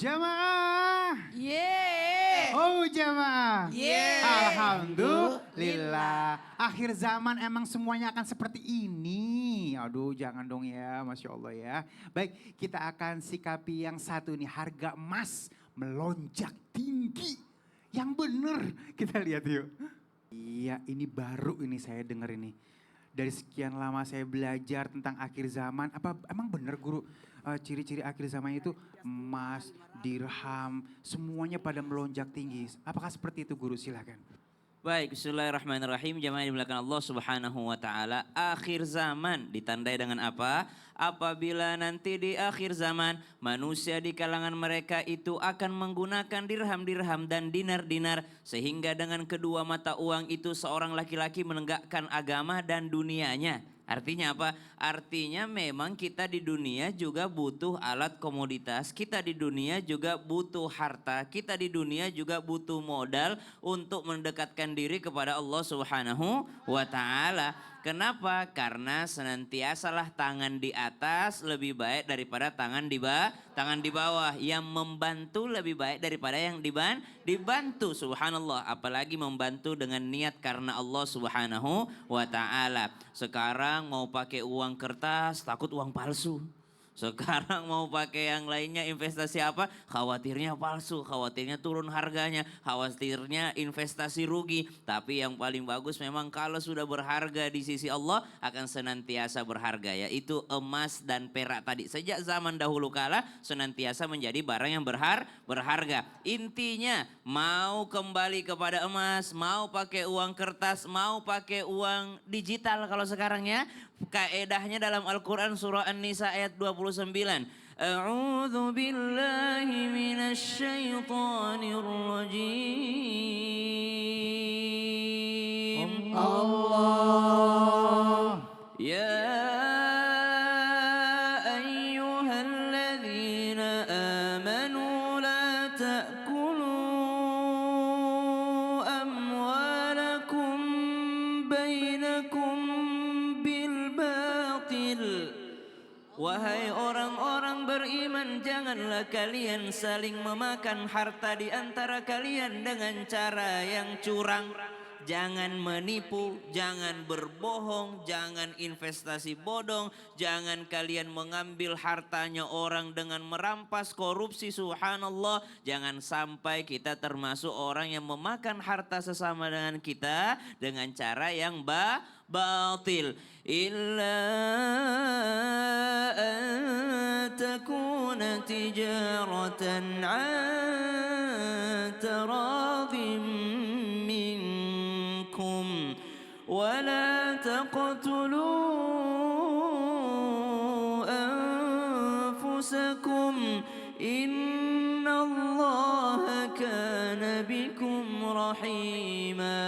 Jamaah. Yeay. Oh jamaah. Yeay. Alhamdulillah. Akhir zaman emang semuanya akan seperti ini. Aduh jangan dong ya, Masya Allah ya. Baik, kita akan sikapi yang satu nih. Harga emas melonjak tinggi. Yang bener, kita lihat yuk. Iya, ini baru ini saya dengar ini. Dari sekian lama saya belajar tentang akhir zaman, apa emang bener guru ciri-ciri akhir zaman itu emas, dirham, semuanya pada melonjak tinggi. Apakah seperti itu guru? Silakan. Baik, bismillahirrahmanirrahim. Jamaah dimuliakan Allah Subhanahu wa taala. Akhir zaman ditandai dengan apa? Apabila nanti di akhir zaman manusia di kalangan mereka itu akan menggunakan dirham-dirham dan dinar-dinar, sehingga dengan kedua mata uang itu seorang laki-laki menegakkan agama dan dunianya. Artinya apa? Artinya memang kita di dunia juga butuh alat komoditas, kita di dunia juga butuh harta, kita di dunia juga butuh modal untuk mendekatkan diri kepada Allah Subhanahu wa taala. Kenapa? Karena senantiasalah tangan di atas lebih baik daripada tangan di bawah. Yang membantu lebih baik daripada yang dibantu. Subhanallah. Apalagi membantu dengan niat karena Allah Subhanahu wa ta'ala. Sekarang mau pakai uang kertas, takut uang palsu. Sekarang mau pakai yang lainnya investasi apa? Khawatirnya palsu, khawatirnya turun harganya, khawatirnya investasi rugi. Tapi yang paling bagus memang kalau sudah berharga di sisi Allah akan senantiasa berharga, yaitu emas dan perak tadi. Sejak zaman dahulu kala senantiasa menjadi barang yang berharga. Intinya mau kembali kepada emas, mau pakai uang kertas, mau pakai uang digital kalau sekarang ya. Kaedahnya dalam Al-Quran surah An-Nisa ayat 29. A'udzu billahi minasy syaithanir rajim. Allah. Ya ayyuhalladzina amanu la ta'kulu amwalakum bainakum bil batil. Wahai orang-orang beriman, janganlah kalian saling memakan harta di antara kalian dengan cara yang curang. Jangan menipu, jangan berbohong, jangan investasi bodong, jangan kalian mengambil hartanya orang dengan merampas korupsi, subhanallah. Jangan sampai kita termasuk orang yang memakan harta sesama dengan kita dengan cara yang batil. Illa an takuna tijaratan an taradhim minkum wa la taqtulu anfusakum innallaha kana bikum rahima.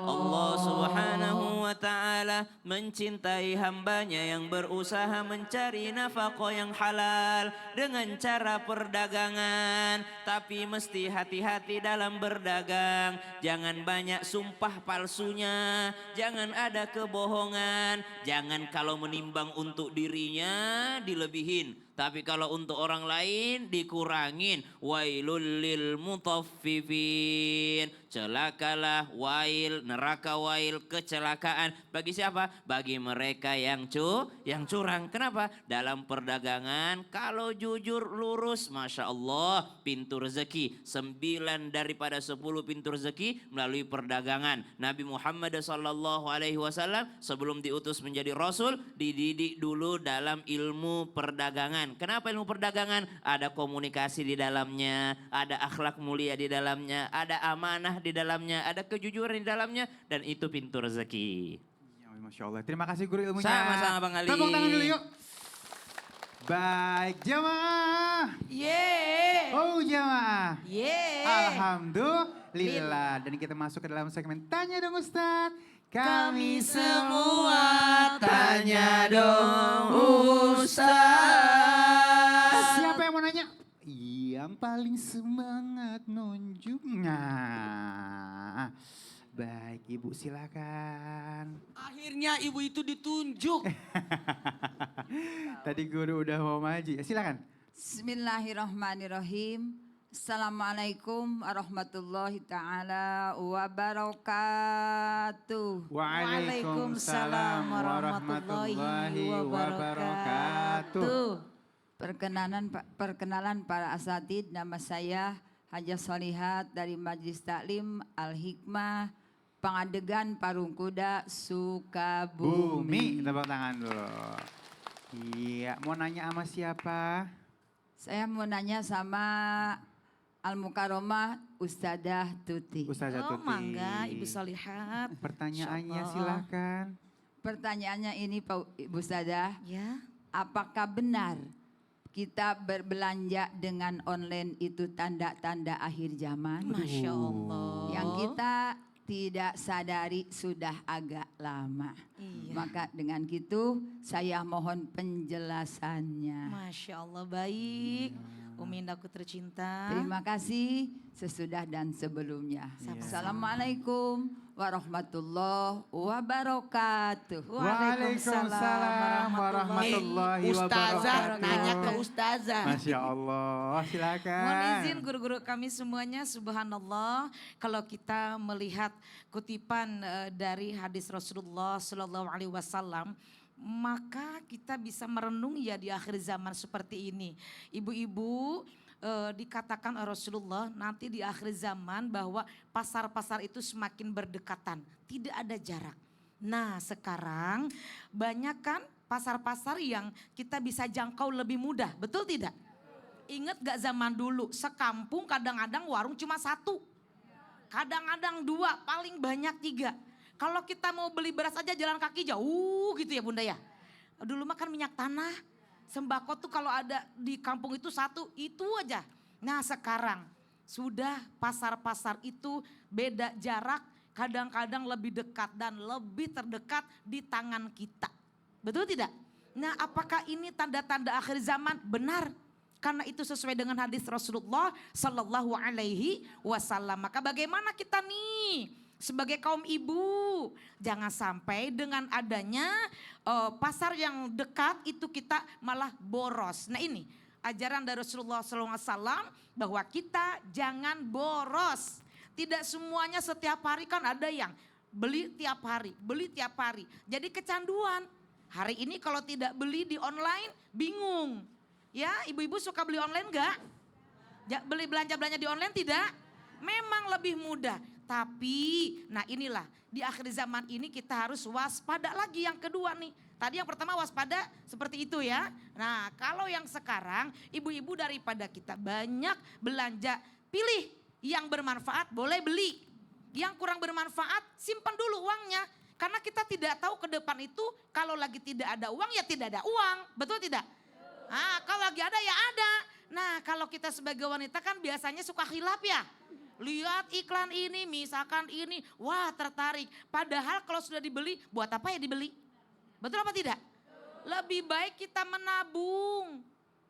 Allah Subhanahu wa ta'ala mencintai hambanya yang berusaha mencari nafkah yang halal dengan cara perdagangan. Tapi mesti hati-hati dalam berdagang. Jangan banyak sumpah palsunya. Jangan ada kebohongan. Jangan kalau menimbang untuk dirinya dilebihin. Tapi kalau untuk orang lain dikurangin. Wailul lil mutaffifin. Celakalah, wail, neraka wail, kecelakaan. Bagi siapa? Bagi mereka yang curang. Kenapa? Dalam perdagangan kalau jujur lurus, Masya Allah, pintu rezeki. 9 daripada 10 pintu rezeki melalui perdagangan. Nabi Muhammad SAW sebelum diutus menjadi Rasul dididik dulu dalam ilmu perdagangan. Kenapa ilmu perdagangan? Ada komunikasi di dalamnya, ada akhlak mulia di dalamnya, ada amanah di dalamnya, ada kejujuran di dalamnya, dan itu pintu rezeki. Ya, Masya Allah. Terima kasih guru ilmunya. Sama-sama Bang Ali. Tepuk tangan dulu yuk. Baik jamaah. Yeay. Oh jamaah. Yeay. Alhamdulillah. Dan kita masuk ke dalam segmen Tanya Dong Ustadz. Kami semua tanya dong Ustaz. Siapa yang mau nanya? Yang paling semangat nunjuk. Nah, baik Ibu silakan. Akhirnya ibu itu ditunjuk. Tadi guru udah mau maju. Silakan. Bismillahirrahmanirrahim. Assalamualaikum warahmatullahi taala wabarakatuh. Waalaikumsalam warahmatullahi wabarakatuh. Perkenalan para asatid, nama saya Hajah Solihat dari Majelis Taklim Al-Hikmah Pangadegan Parung Kuda Bumi, Sukabumi. tepuk tangan dulu. Iya, mau nanya sama siapa? Saya mau nanya sama Al-Mukaromah Ustadzah Tuti. Ustazah Oh Tuti. mangga Ibu Solihat. Pertanyaannya Masya Allah. silakan. Pertanyaannya ini Pak Ibu Ustadzah, Ya. apakah benar kita berbelanja dengan online itu tanda-tanda akhir zaman? Masya Allah. Yang kita tidak sadari sudah agak lama. Iya. Maka dengan gitu saya mohon penjelasannya. Masya Allah baik. Umi Indaku tercinta. Terima kasih sesudah dan sebelumnya. Sama-sama. Assalamualaikum warahmatullahi wabarakatuh. Waalaikumsalam warahmatullahi Ustazah wabarakatuh. nanya ke Ustazah. Masya Allah, silakan. Mohon izin guru-guru kami semuanya, subhanallah, kalau kita melihat kutipan dari hadis Rasulullah Shallallahu Alaihi Wasallam, maka kita bisa merenung ya di akhir zaman seperti ini. Ibu-ibu, dikatakan oleh Rasulullah nanti di akhir zaman bahwa pasar-pasar itu semakin berdekatan, tidak ada jarak. Nah sekarang banyak kan pasar-pasar yang kita bisa jangkau lebih mudah, betul tidak? Ingat gak zaman dulu, sekampung kadang-kadang warung cuma satu. Kadang-kadang dua, paling banyak tiga. Kalau kita mau beli beras aja jalan kaki jauh gitu ya Bunda ya. Dulu makan minyak tanah, sembako tuh kalau ada di kampung itu satu, itu aja. Nah sekarang sudah pasar-pasar itu beda jarak, kadang-kadang lebih dekat dan lebih terdekat di tangan kita. Betul tidak? Nah apakah ini tanda-tanda akhir zaman? Benar. Karena itu sesuai dengan hadis Rasulullah Sallallahu Alaihi Wasallam. Maka bagaimana kita nih sebagai kaum ibu, jangan sampai dengan adanya pasar yang dekat itu kita malah boros. Nah ini ajaran dari Rasulullah SAW bahwa kita jangan boros. Tidak semuanya setiap hari, kan ada yang beli tiap hari, beli tiap hari. Jadi kecanduan. Hari ini kalau tidak beli di online bingung. Ya ibu-ibu suka beli online enggak? Beli belanja-belanja di online tidak? Memang lebih mudah. Tapi nah inilah di akhir zaman ini kita harus waspada lagi yang kedua nih. Tadi yang pertama waspada seperti itu ya. Nah kalau yang sekarang ibu-ibu daripada kita banyak belanja, pilih yang bermanfaat boleh beli. Yang kurang bermanfaat simpan dulu uangnya. Karena kita tidak tahu ke depan itu kalau lagi tidak ada uang ya tidak ada uang. Betul tidak? Nah kalau lagi ada ya ada. Nah kalau kita sebagai wanita kan biasanya suka khilaf ya. Lihat iklan ini, misalkan ini, wah tertarik. Padahal kalau sudah dibeli, buat apa ya dibeli? Betul apa tidak? Lebih baik kita menabung.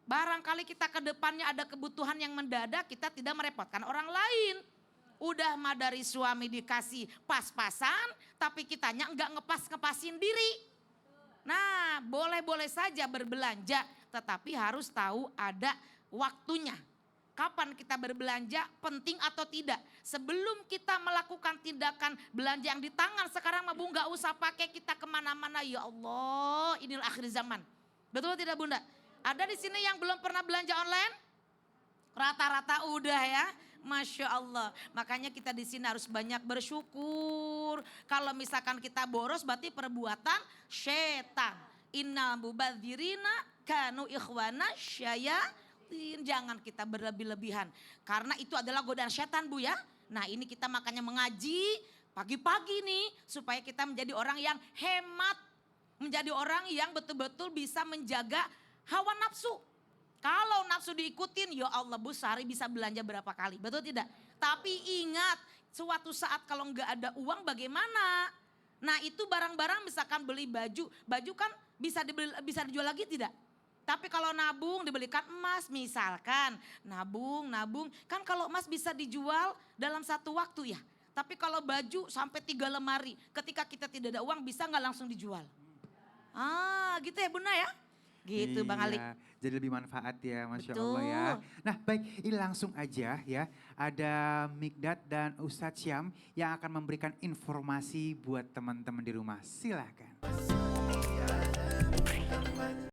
Barangkali kita ke depannya ada kebutuhan yang mendadak, kita tidak merepotkan orang lain. Udah mah dari suami dikasih pas-pasan, tapi kitanya enggak ngepas-ngepasin diri. Nah boleh-boleh saja berbelanja, tetapi harus tahu ada waktunya. Kapan kita berbelanja, penting atau tidak. Sebelum kita melakukan tindakan belanja yang di tangan, sekarang mah Bu gak usah pakai kita kemana-mana. Ya Allah, inilah akhir zaman. Betul tidak Bunda? Ada di sini yang belum pernah belanja online? Rata-rata udah ya. Masya Allah. Makanya kita di sini harus banyak bersyukur. Kalau misalkan kita boros berarti perbuatan setan. Innal mubadzirina kanu ikhwana syayatin. Jangan kita berlebih-lebihan. Karena itu adalah godaan setan Bu ya. Nah ini kita makanya mengaji pagi-pagi nih. Supaya kita menjadi orang yang hemat. Menjadi orang yang betul-betul bisa menjaga hawa nafsu. Kalau nafsu diikutin, ya Allah Bu sehari bisa belanja berapa kali, betul tidak? Tapi ingat, suatu saat kalau nggak ada uang bagaimana? Nah itu barang-barang misalkan beli baju, baju kan bisa dijual lagi tidak? Tapi kalau nabung dibelikan emas misalkan, nabung, kan kalau emas bisa dijual dalam satu waktu ya. Tapi kalau baju sampai 3 lemari, ketika kita tidak ada uang bisa nggak langsung dijual? Ah gitu ya Bunda ya? Gitu Bang Ali. Iya, jadi lebih manfaat ya, Masya Betul. Allah ya. Nah baik, ini langsung aja ya. Ada Mikdad dan Ustadz Syam yang akan memberikan informasi buat teman-teman di rumah. Silakan.